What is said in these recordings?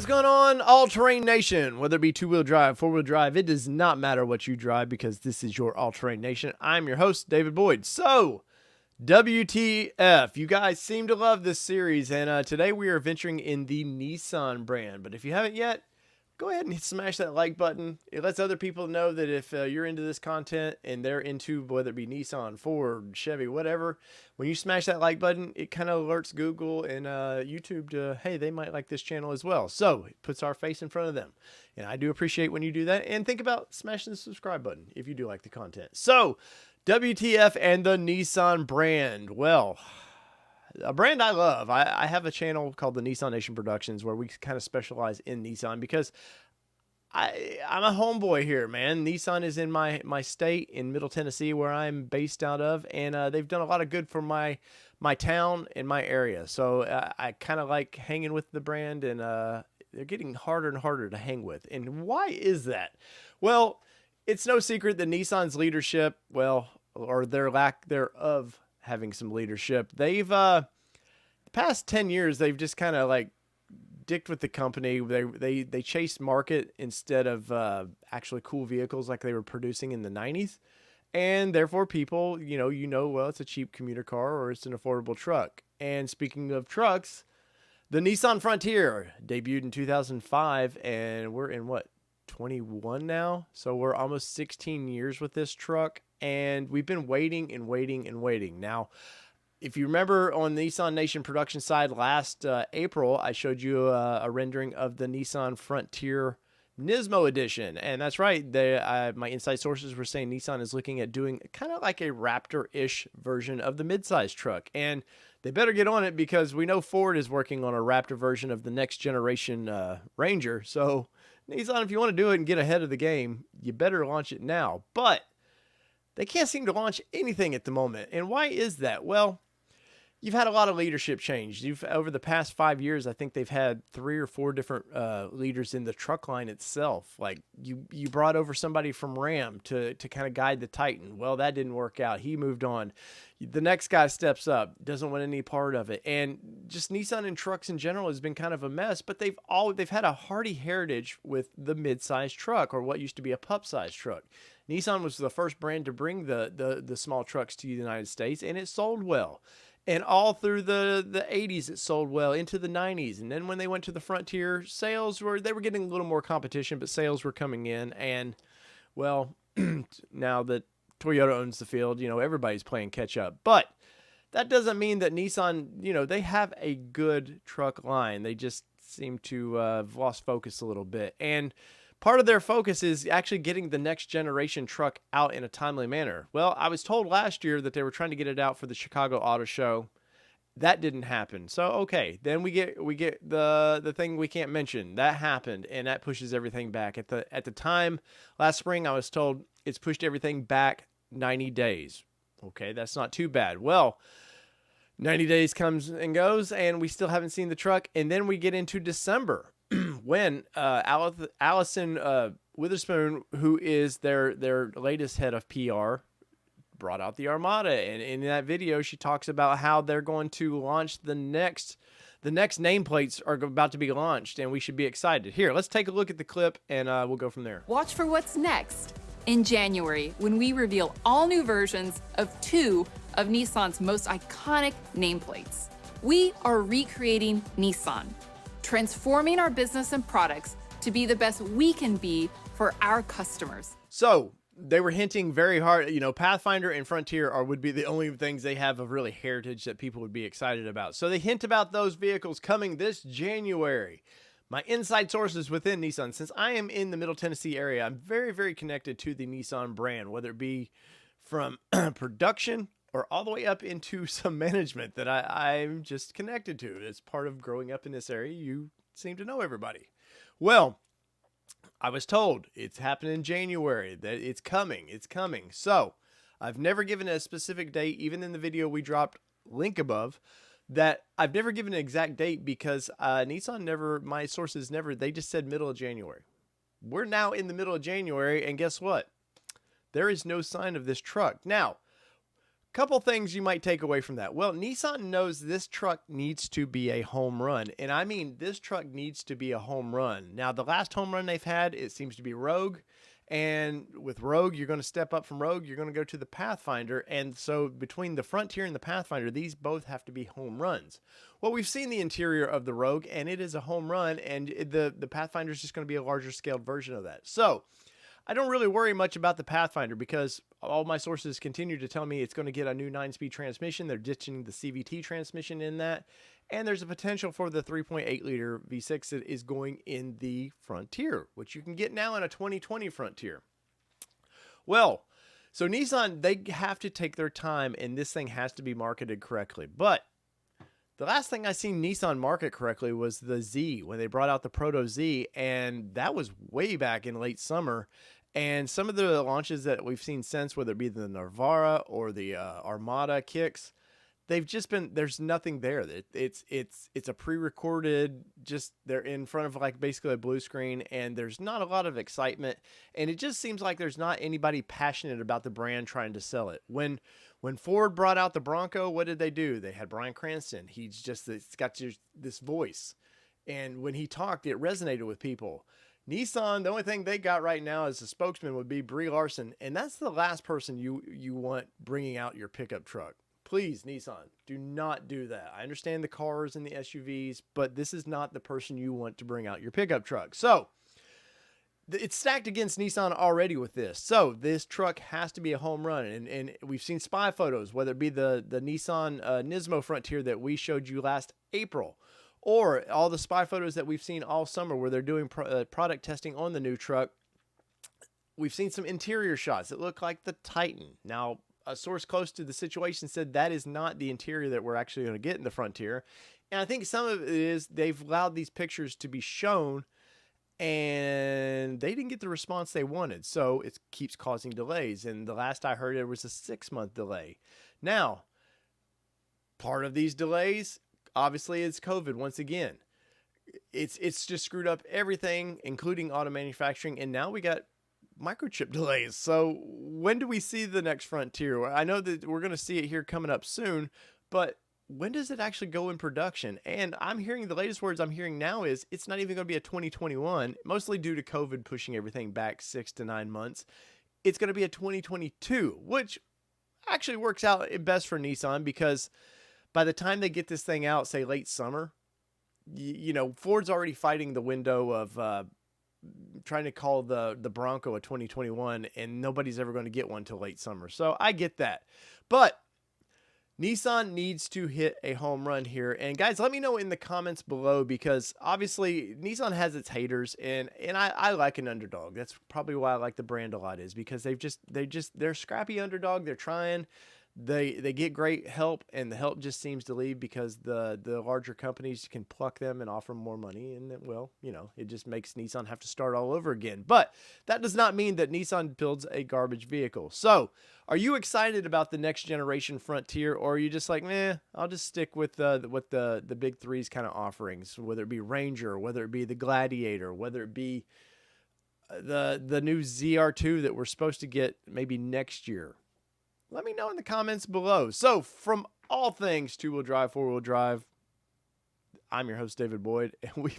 What's going on, All-Terrain Nation? Whether it be two-wheel drive, four-wheel drive, it does not matter what you drive because this is your All-Terrain Nation. I'm your host, David Boyd. So, WTF, you guys seem to love this series, and today we are venturing in the Nissan brand. But if you haven't yet, go ahead and smash that like button. It lets other people know that if you're into this content and they're into whether it be Nissan, Ford, Chevy, whatever, when you smash that like button, it kind of alerts Google and YouTube to, hey, they might like this channel as well. So it puts our face in front of them. And I do appreciate when you do that. And think about smashing the subscribe button if you do like the content. So WTF and the Nissan brand. Well, a brand I love. I have a channel called the Nissan Nation Productions where we kind of specialize in Nissan because I'm a homeboy here, man. Nissan is in my state in Middle Tennessee where I'm based out of, and they've done a lot of good for my town and my area. So I kind of like hanging with the brand, and they're getting harder and harder to hang with. And why is that? Well, it's no secret that Nissan's leadership, well, or their lack thereof, having some leadership. They've the past 10 years they've just kind of like dicked with the company. They chased market instead of actually cool vehicles like they were producing in the 90s. And therefore people, well, it's a cheap commuter car or it's an affordable truck. And speaking of trucks, the Nissan Frontier debuted in 2005 and we're in what, 21 now? So we're almost 16 years with this truck. And we've been waiting and waiting and waiting. Now, if you remember on the Nissan Nation production side last April, I showed you a rendering of the Nissan Frontier Nismo edition. And that's right. My inside sources were saying Nissan is looking at doing kind of like a Raptor-ish version of the midsize truck. And they better get on it because we know Ford is working on a Raptor version of the next generation Ranger. So Nissan, if you want to do it and get ahead of the game, you better launch it now. But they can't seem to launch anything at the moment. And why is that? Well, you've had a lot of leadership change. Over the past 5 years, I think they've had 3 or 4 different leaders in the truck line itself. Like you brought over somebody from Ram to kind of guide the Titan. Well, that didn't work out. He moved on. The next guy steps up, doesn't want any part of it. And just Nissan and trucks in general has been kind of a mess, but they've had a hearty heritage with the mid-size truck, or what used to be a pup-size truck. Nissan was the first brand to bring the small trucks to the United States, and it sold well. And all through the 80s, it sold well, into the 90s. And then when they went to the Frontier, they were getting a little more competition, but sales were coming in. And, well, now that Toyota owns the field, everybody's playing catch up. But that doesn't mean that Nissan, they have a good truck line. They just seem to have lost focus a little bit. And part of their focus is actually getting the next generation truck out in a timely manner. Well, I was told last year that they were trying to get it out for the Chicago Auto Show. That didn't happen. So, okay, then we get the thing we can't mention. That happened, and that pushes everything back. At the time, last spring, I was told it's pushed everything back 90 days. Okay, that's not too bad. Well, 90 days comes and goes, and we still haven't seen the truck. And then we get into December, when Allison Witherspoon, who is their latest head of PR, brought out the Armada, and in that video she talks about how they're going to launch the next nameplates are about to be launched, and we should be excited. Here, let's take a look at the clip, and we'll go from there. Watch for what's next in January when we reveal all new versions of 2 of Nissan's most iconic nameplates. We are recreating Nissan, transforming our business and products to be the best we can be for our customers. So they were hinting very hard, Pathfinder and Frontier would be the only things they have of really heritage that people would be excited about. So they hint about those vehicles coming this January. My inside sources within Nissan, since I am in the Middle Tennessee area, I'm very, very connected to the Nissan brand, whether it be from production or all the way up into some management that I'm just connected to. As part of growing up in this area, you seem to know everybody. Well, I was told it's happening in January, that it's coming. So I've never given a specific date, even in the video we dropped, link above, that I've never given an exact date because Nissan my sources they just said middle of January. We're now in the middle of January, and guess what? There is no sign of this truck. Now, Couple things you might take away from that. Well, Nissan knows this truck needs to be a home run. And I mean, this truck needs to be a home run. Now, the last home run they've had, it seems to be Rogue. And with Rogue, you're going to step up from Rogue. You're going to go to the Pathfinder. And so between the Frontier and the Pathfinder, these both have to be home runs. Well, we've seen the interior of the Rogue, and it is a home run. And the Pathfinder is just going to be a larger scaled version of that. So I don't really worry much about the Pathfinder because all my sources continue to tell me it's going to get a new 9-speed transmission. They're ditching the CVT transmission in that. And there's a potential for the 3.8 liter V6 that is going in the Frontier, which you can get now in a 2020 Frontier. Well, so Nissan, they have to take their time, and this thing has to be marketed correctly. But the last thing I seen Nissan market correctly was the Z, when they brought out the Proto Z, and that was way back in late summer. And some of the launches that we've seen since, whether it be the Navara or the Armada kicks, they've just been, there's nothing there. It's a pre-recorded, just they're in front of like basically a blue screen, and there's not a lot of excitement. And it just seems like there's not anybody passionate about the brand trying to sell it. When Ford brought out the Bronco, what did they do? They had Bryan Cranston. It's got this voice. And when he talked, it resonated with people. Nissan, the only thing they got right now as a spokesman would be Brie Larson, and that's the last person you want bringing out your pickup truck. Please, Nissan, do not do that. I understand the cars and the SUVs, but this is not the person you want to bring out your pickup truck. So it's stacked against Nissan already with this. So this truck has to be a home run, and we've seen spy photos, whether it be the Nissan Nismo Frontier that we showed you last April, or all the spy photos that we've seen all summer where they're doing product testing on the new truck. We've seen some interior shots that look like the Titan. Now, a source close to the situation said that is not the interior that we're actually going to get in the Frontier. And I think some of it is they've allowed these pictures to be shown, and they didn't get the response they wanted. So it keeps causing delays. And the last I heard, there was a 6-month delay. Now, part of these delays, obviously, it's COVID once again. It's just screwed up everything, including auto manufacturing, and now we got microchip delays. So when do we see the next Frontier? I know that we're going to see it here coming up soon, but when does it actually go in production? And I'm hearing the latest words I'm hearing now is it's not even going to be a 2021, mostly due to COVID pushing everything back 6 to 9 months. It's going to be a 2022, which actually works out best for Nissan because by the time they get this thing out, say late summer, you know, Ford's already fighting the window of trying to call the Bronco a 2021, and nobody's ever going to get one till late summer. So I get that. But Nissan needs to hit a home run here. And guys, let me know in the comments below, because obviously Nissan has its haters, and I like an underdog. That's probably why I like the brand a lot, is because they're scrappy underdog. They're trying. They get great help, and the help just seems to leave because the larger companies can pluck them and offer more money, and then, well, you know, it just makes Nissan have to start all over again. But that does not mean that Nissan builds a garbage vehicle. So are you excited about the next generation Frontier, or are you just like, I'll just stick with what the big three's kind of offerings, whether it be Ranger, whether it be the Gladiator, whether it be the new ZR2 that we're supposed to get maybe next year? Let me know in the comments below. So from all things two-wheel drive, four-wheel drive, I'm your host, David Boyd, and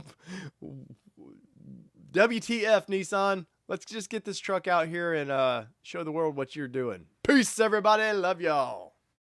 WTF, Nissan. Let's just get this truck out here and show the world what you're doing. Peace, everybody. Love y'all.